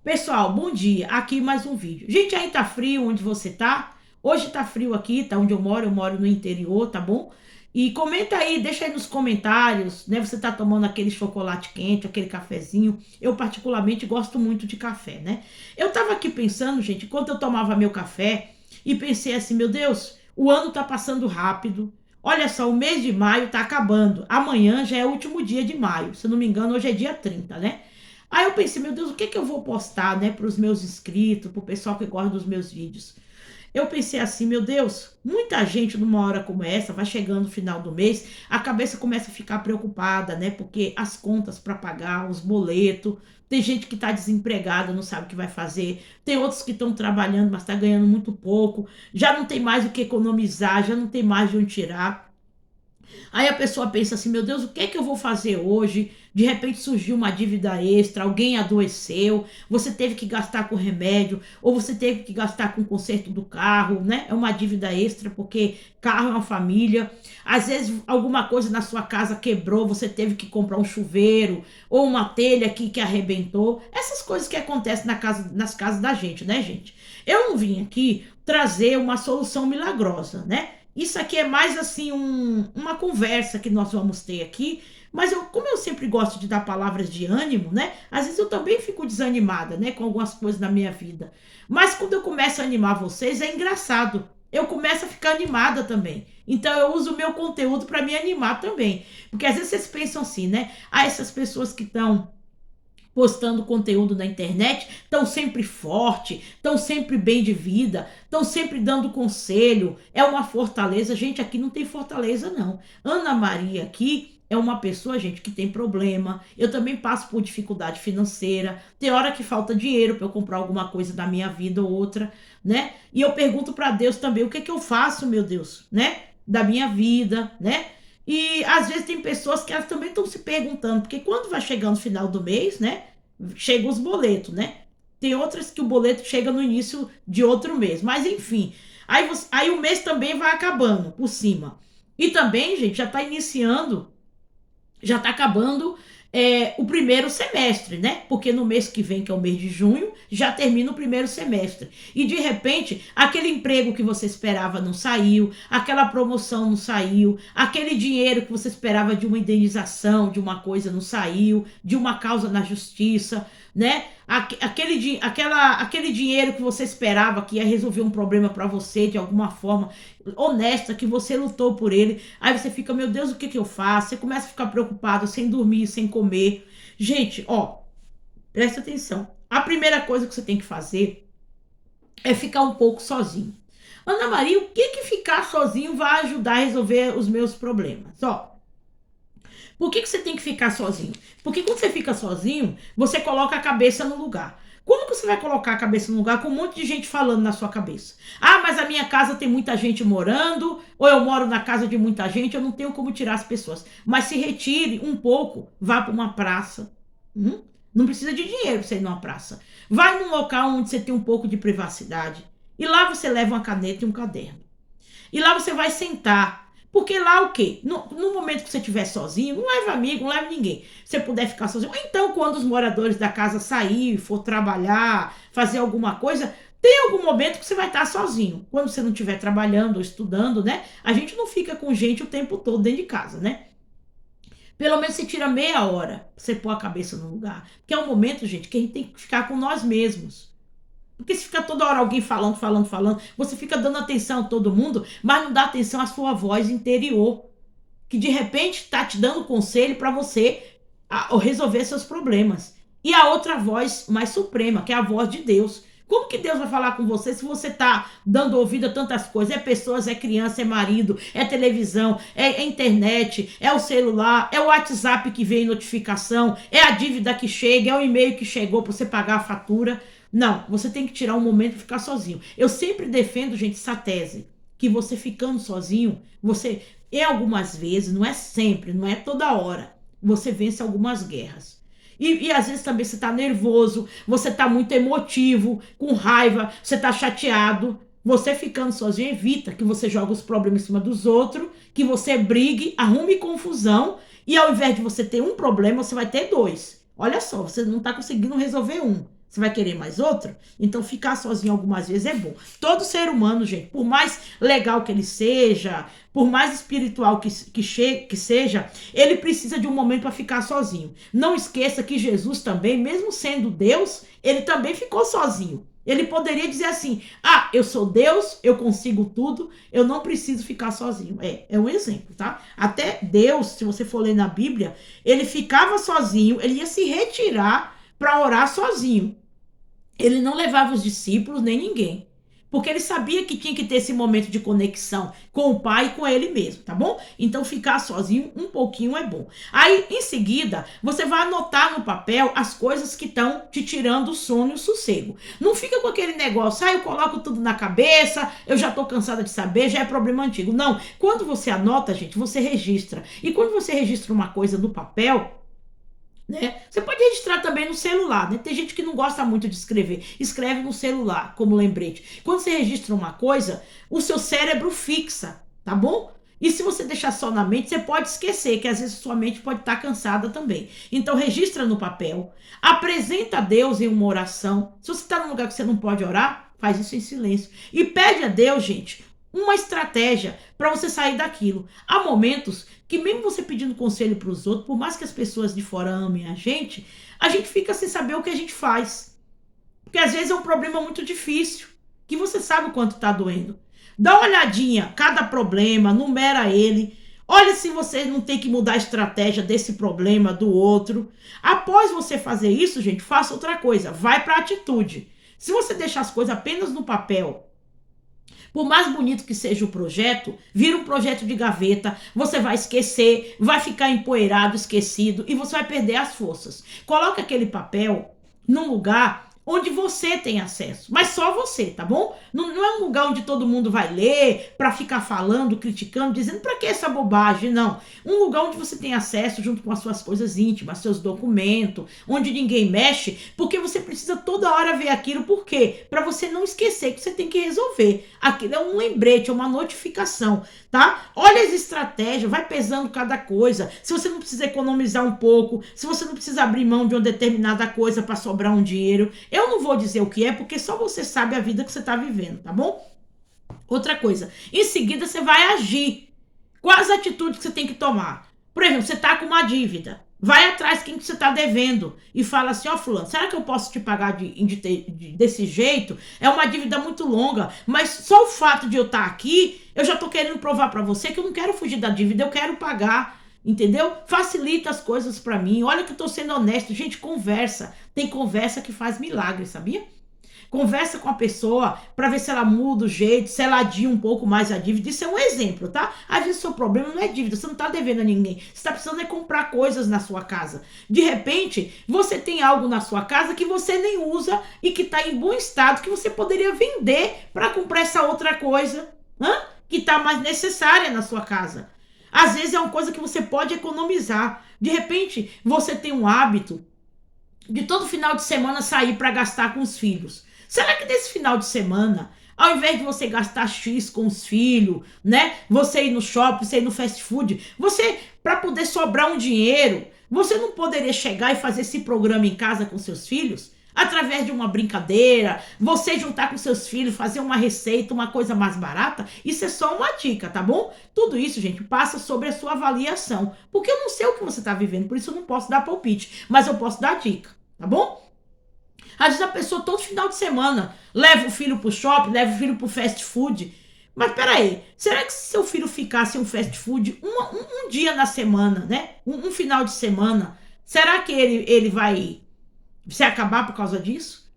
Pessoal, bom dia. Aqui mais um vídeo. Gente, aí tá frio onde você tá? Hoje tá frio aqui, tá onde eu moro no interior, tá bom? E comenta aí, deixa aí nos comentários, né? Você tá tomando aquele chocolate quente, aquele cafezinho. Eu particularmente gosto muito de café, né? Eu tava aqui pensando, gente, enquanto eu tomava meu café e pensei assim, meu Deus, o ano tá passando rápido. Olha só, o mês de maio tá acabando. Amanhã já é o último dia de maio. Se eu não me engano, hoje é dia 30, né? Aí eu pensei, meu Deus, o que que eu vou postar, né, para os meus inscritos, para o pessoal que gosta dos meus vídeos? Eu pensei assim, meu Deus, muita gente numa hora como essa, vai chegando no final do mês, a cabeça começa a ficar preocupada, né? Porque as contas para pagar, os boletos, tem gente que está desempregada, não sabe o que vai fazer, tem outros que estão trabalhando, mas está ganhando muito pouco, já não tem mais o que economizar, já não tem mais de onde tirar. Aí a pessoa pensa assim: meu Deus, o que é que eu vou fazer hoje? De repente surgiu uma dívida extra, alguém adoeceu, você teve que gastar com remédio, ou você teve que gastar com o conserto do carro, né? É uma dívida extra, porque carro é uma família. Às vezes alguma coisa na sua casa quebrou, você teve que comprar um chuveiro, ou uma telha que arrebentou. Essas coisas que acontecem nas casas da gente, né, gente? Eu não vim aqui trazer uma solução milagrosa, né? Isso aqui é mais assim uma conversa que nós vamos ter aqui, mas como eu sempre gosto de dar palavras de ânimo, né? Às vezes eu também fico desanimada, né, com algumas coisas na minha vida. Mas quando eu começo a animar vocês, é engraçado. Eu começo a ficar animada também. Então eu uso o meu conteúdo para me animar também. Porque às vezes vocês pensam assim, né? Ah, essas pessoas que estão postando conteúdo na internet, estão sempre forte, estão sempre bem de vida, estão sempre dando conselho, é uma fortaleza. Gente, aqui não tem fortaleza não. Ana Maria aqui é uma pessoa, gente, que tem problema. Eu também passo por dificuldade financeira. Tem hora que falta dinheiro para eu comprar alguma coisa da minha vida ou outra, né? E eu pergunto para Deus também, o que é que eu faço, meu Deus, né? Da minha vida, né? E às vezes tem pessoas que elas também estão se perguntando, porque quando vai chegando o final do mês, né? Chegam os boletos, né? Tem outras que o boleto chega no início de outro mês, mas enfim. Aí o mês também vai acabando por cima. E também, gente, já está iniciando, já está acabando o primeiro semestre, né? Porque no mês que vem, que é o mês de junho, já termina o primeiro semestre. E de repente, aquele emprego que você esperava não saiu, aquela promoção não saiu, aquele dinheiro que você esperava de uma indenização, de uma coisa não saiu, de uma causa na justiça, né? Aquele dinheiro que você esperava que ia resolver um problema para você de alguma forma honesta, que você lutou por ele. Aí você fica, meu Deus, o que que eu faço? Você começa a ficar preocupado, sem dormir, sem comer. Gente, ó, presta atenção. A primeira coisa que você tem que fazer é ficar um pouco sozinho. Ana Maria, o que que ficar sozinho vai ajudar a resolver os meus problemas? Ó, por que você tem que ficar sozinho? Porque quando você fica sozinho, você coloca a cabeça no lugar. Como que você vai colocar a cabeça no lugar com um monte de gente falando na sua cabeça? Ah, mas a minha casa tem muita gente morando, ou eu moro na casa de muita gente, eu não tenho como tirar as pessoas. Mas se retire um pouco, vá para uma praça. Não precisa de dinheiro para você ir numa praça. Vai num local onde você tem um pouco de privacidade. E lá você leva uma caneta e um caderno. E lá você vai sentar. Porque lá o quê? No momento que você estiver sozinho, não leva amigo, não leva ninguém. Se você puder ficar sozinho. Ou então, quando os moradores da casa sair, for trabalhar, fazer alguma coisa, tem algum momento que você vai estar sozinho. Quando você não estiver trabalhando ou estudando, né? A gente não fica com gente o tempo todo dentro de casa, né? Pelo menos você tira meia hora pra você pôr a cabeça no lugar. Porque é um momento, gente, que a gente tem que ficar com nós mesmos. Porque se fica toda hora alguém falando, falando, falando, você fica dando atenção a todo mundo, mas não dá atenção à sua voz interior, que de repente está te dando conselho para você resolver seus problemas. E a outra voz mais suprema, que é a voz de Deus. Como que Deus vai falar com você se você está dando ouvido a tantas coisas? É pessoas, é criança, é marido, é televisão, é internet, é o celular, é o WhatsApp que vem notificação, é a dívida que chega, é o e-mail que chegou para você pagar a fatura. Não, você tem que tirar um momento e ficar sozinho. Eu sempre defendo, gente, essa tese, que você ficando sozinho, você, em algumas vezes, não é sempre, não é toda hora, você vence algumas guerras. E às vezes também você tá nervoso, você tá muito emotivo, com raiva, você tá chateado. Você ficando sozinho evita que você jogue os problemas em cima dos outros, que você brigue, arrume confusão, e ao invés de você ter um problema, você vai ter dois. Olha só, você não tá conseguindo resolver um. Você vai querer mais outro? Então ficar sozinho algumas vezes é bom. Todo ser humano, gente, por mais legal que ele seja, por mais espiritual que seja, ele precisa de um momento para ficar sozinho. Não esqueça que Jesus também, mesmo sendo Deus, ele também ficou sozinho. Ele poderia dizer assim: ah, eu sou Deus, eu consigo tudo, eu não preciso ficar sozinho. É um exemplo, tá? Até Deus, se você for ler na Bíblia, ele ficava sozinho, ele ia se retirar para orar sozinho. Ele não levava os discípulos nem ninguém. Porque ele sabia que tinha que ter esse momento de conexão com o pai e com ele mesmo, tá bom? Então ficar sozinho um pouquinho é bom. Aí, em seguida, você vai anotar no papel as coisas que estão te tirando o sono e o sossego. Não fica com aquele negócio, eu coloco tudo na cabeça, eu já tô cansada de saber, já é problema antigo. Não, quando você anota, gente, você registra. E quando você registra uma coisa no papel, né? Você pode registrar também no celular, né? Tem gente que não gosta muito de escrever. Escreve no celular, como lembrete. Quando você registra uma coisa, o seu cérebro fixa, tá bom? E se você deixar só na mente, você pode esquecer, que às vezes sua mente pode estar cansada também. Então registra no papel, apresenta a Deus em uma oração. Se você está num lugar que você não pode orar, faz isso em silêncio. E pede a Deus, gente, uma estratégia para você sair daquilo. Há momentos que mesmo você pedindo conselho para os outros, por mais que as pessoas de fora amem a gente fica sem saber o que a gente faz. Porque às vezes é um problema muito difícil, que você sabe o quanto está doendo. Dá uma olhadinha, cada problema, numera ele. Olha se você não tem que mudar a estratégia desse problema, do outro. Após você fazer isso, gente, faça outra coisa. Vai para a atitude. Se você deixar as coisas apenas no papel, por mais bonito que seja o projeto, vira um projeto de gaveta, você vai esquecer, vai ficar empoeirado, esquecido e você vai perder as forças. Coloca aquele papel num lugar onde você tem acesso, mas só você, tá bom? Não é um lugar onde todo mundo vai ler para ficar falando, criticando, dizendo para que essa bobagem, não. Um lugar onde você tem acesso junto com as suas coisas íntimas, seus documentos, onde ninguém mexe, porque você precisa toda hora ver aquilo, por quê? Para você não esquecer que você tem que resolver. Aquilo é um lembrete, é uma notificação, tá? Olha as estratégias, vai pesando cada coisa. Se você não precisa economizar um pouco, se você não precisa abrir mão de uma determinada coisa para sobrar um dinheiro, eu não vou dizer o que é, porque só você sabe a vida que você está vivendo, tá bom? Outra coisa, em seguida você vai agir. Quais atitudes que você tem que tomar? Por exemplo, você está com uma dívida. Vai atrás quem que você está devendo e fala assim, ó fulano, será que eu posso te pagar desse jeito? É uma dívida muito longa, mas só o fato de eu estar aqui, eu já estou querendo provar para você que eu não quero fugir da dívida, eu quero pagar. Entendeu? Facilita as coisas pra mim. Olha que eu tô sendo honesto. Gente, conversa. Tem conversa que faz milagre, sabia? Conversa com a pessoa pra ver se ela muda o jeito, se ela adia um pouco mais a dívida. Isso é um exemplo, tá? Às vezes o seu problema não é dívida, você não tá devendo a ninguém. Você tá precisando é comprar coisas na sua casa. De repente, você tem algo na sua casa que você nem usa e que tá em bom estado, que você poderia vender pra comprar essa outra coisa, que tá mais necessária na sua casa. Às vezes é uma coisa que você pode economizar. De repente, você tem um hábito de todo final de semana sair para gastar com os filhos. Será que nesse final de semana, ao invés de você gastar X com os filhos, né? Você ir no shopping, você ir no fast food, você, para poder sobrar um dinheiro, você não poderia chegar e fazer esse programa em casa com seus filhos? Através de uma brincadeira, você juntar com seus filhos, fazer uma receita, uma coisa mais barata, isso é só uma dica, tá bom? Tudo isso, gente, passa sobre a sua avaliação, porque eu não sei o que você tá vivendo, por isso eu não posso dar palpite, mas eu posso dar dica, tá bom? Às vezes a pessoa todo final de semana leva o filho pro shopping, leva o filho pro fast food, mas peraí, será que se seu filho ficasse em um fast food um dia na semana, né? Um final de semana, será que ele vai se acabar por causa disso?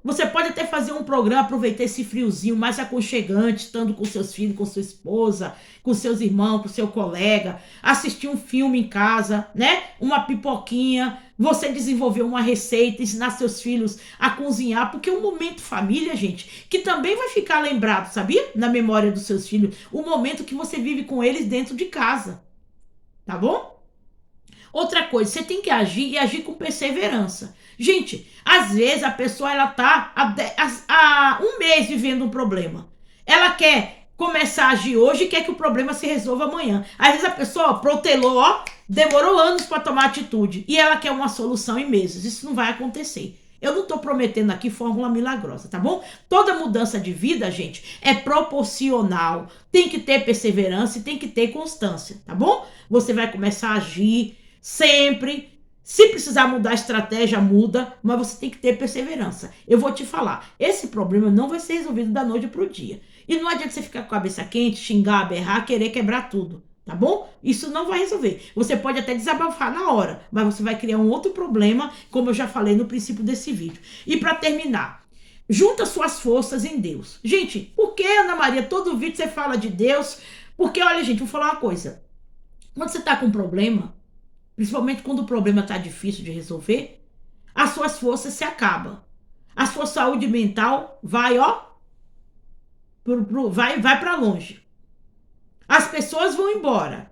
Você pode até fazer um programa, aproveitar esse friozinho mais aconchegante, estando com seus filhos, com sua esposa, com seus irmãos, com seu colega, assistir um filme em casa, né? Uma pipoquinha, você desenvolver uma receita, ensinar seus filhos a cozinhar, porque é um momento família, gente, que também vai ficar lembrado, sabia? Na memória dos seus filhos, o momento que você vive com eles dentro de casa, tá bom? Outra coisa, você tem que agir e agir com perseverança. Gente, às vezes a pessoa ela tá há um mês vivendo um problema. Ela quer começar a agir hoje e quer que o problema se resolva amanhã. Às vezes a pessoa protelou, demorou anos para tomar atitude e ela quer uma solução em meses. Isso não vai acontecer. Eu não tô prometendo aqui fórmula milagrosa, tá bom? Toda mudança de vida, gente, é proporcional. Tem que ter perseverança e tem que ter constância, tá bom? Você vai começar a agir sempre. Se precisar mudar a estratégia, muda, mas você tem que ter perseverança. Eu vou te falar, esse problema não vai ser resolvido da noite pro dia. E não adianta você ficar com a cabeça quente, xingar, berrar, querer quebrar tudo, tá bom? Isso não vai resolver. Você pode até desabafar na hora, mas você vai criar um outro problema, como eu já falei no princípio desse vídeo. E para terminar, junta suas forças em Deus. Gente, por que, Ana Maria, todo vídeo você fala de Deus? Porque, olha, gente, vou falar uma coisa. Quando você tá com um problema, principalmente quando o problema está difícil de resolver, as suas forças se acabam. A sua saúde mental vai, ó, vai para longe. As pessoas vão embora.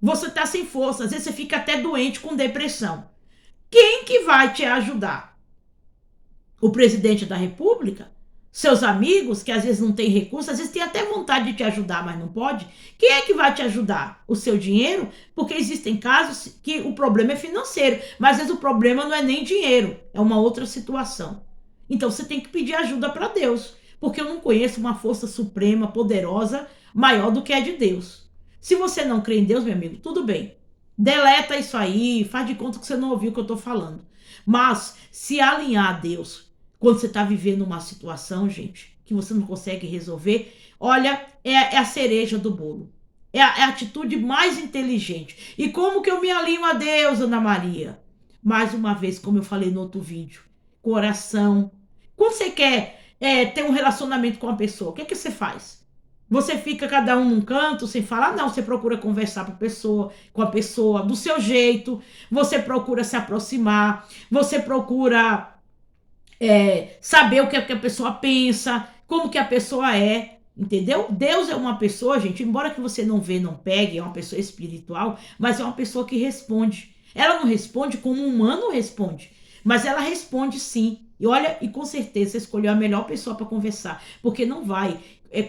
Você está sem força, às vezes você fica até doente com depressão. Quem que vai te ajudar? O presidente da República? Seus amigos, que às vezes não têm recursos, às vezes tem até vontade de te ajudar, mas não pode. Quem é que vai te ajudar? O seu dinheiro? Porque existem casos que o problema é financeiro, mas às vezes o problema não é nem dinheiro, é uma outra situação. Então você tem que pedir ajuda para Deus, porque eu não conheço uma força suprema, poderosa, maior do que a de Deus. Se você não crê em Deus, meu amigo, tudo bem. Deleta isso aí, faz de conta que você não ouviu o que eu estou falando. Mas se alinhar a Deus, quando você está vivendo uma situação, gente, que você não consegue resolver, olha, é a cereja do bolo. É a atitude mais inteligente. E como que eu me alinho a Deus, Ana Maria? Mais uma vez, como eu falei no outro vídeo, coração. Quando você quer ter um relacionamento com a pessoa, o que você faz? Você fica cada um num canto sem falar? Não, você procura conversar com a pessoa do seu jeito, você procura se aproximar, você procura saber o que a pessoa pensa, como que a pessoa é, entendeu? Deus é uma pessoa, gente, embora que você não vê, não pegue, é uma pessoa espiritual, mas é uma pessoa que responde. Ela não responde como um humano responde, mas ela responde sim. E olha, e com certeza você escolheu a melhor pessoa para conversar, porque não vai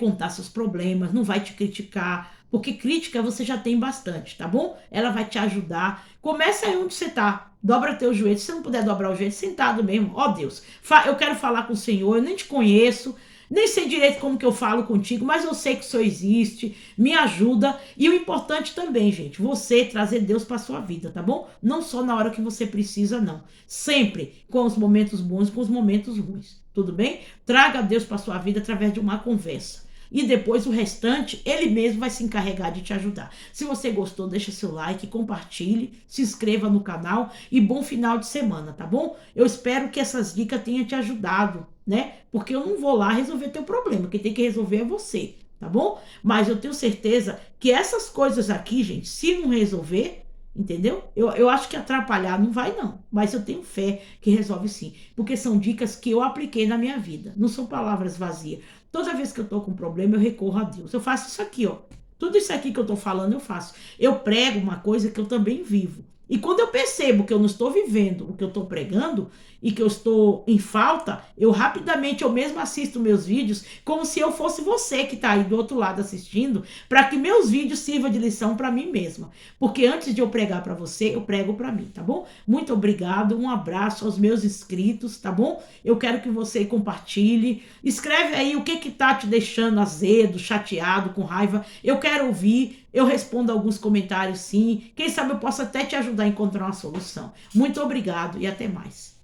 contar seus problemas, não vai te criticar, porque crítica você já tem bastante, tá bom? Ela vai te ajudar. Começa aí onde você tá. Dobra teu joelho. Se você não puder dobrar o joelho, sentado mesmo. Ó Deus, eu quero falar com o Senhor, eu nem te conheço, nem sei direito como que eu falo contigo, mas eu sei que o Senhor existe, me ajuda. E o importante também, gente, você trazer Deus para sua vida, tá bom? Não só na hora que você precisa, não. Sempre com os momentos bons e com os momentos ruins, tudo bem? Traga Deus para sua vida através de uma conversa. E depois o restante, ele mesmo vai se encarregar de te ajudar. Se você gostou, deixa seu like, compartilhe, se inscreva no canal e bom final de semana, tá bom? Eu espero que essas dicas tenham te ajudado, né? Porque eu não vou lá resolver teu problema, quem tem que resolver é você, tá bom? Mas eu tenho certeza que essas coisas aqui, gente, se não resolver, entendeu? Eu acho que atrapalhar não vai não, mas eu tenho fé que resolve sim, porque são dicas que eu apliquei na minha vida, não são palavras vazias. Toda vez que eu tô com problema, eu recorro a Deus. Eu faço isso aqui, ó. Tudo isso aqui que eu tô falando, eu faço. Eu prego uma coisa que eu também vivo. E quando eu percebo que eu não estou vivendo o que eu estou pregando e que eu estou em falta, eu rapidamente, eu mesmo assisto meus vídeos como se eu fosse você que está aí do outro lado assistindo, para que meus vídeos sirvam de lição para mim mesma. Porque antes de eu pregar para você, eu prego para mim, tá bom? Muito obrigado, um abraço aos meus inscritos, tá bom? Eu quero que você compartilhe. Escreve aí o que tá te deixando azedo, chateado, com raiva. Eu quero ouvir. Eu respondo alguns comentários sim. Quem sabe eu posso até te ajudar a encontrar uma solução. Muito obrigado e até mais.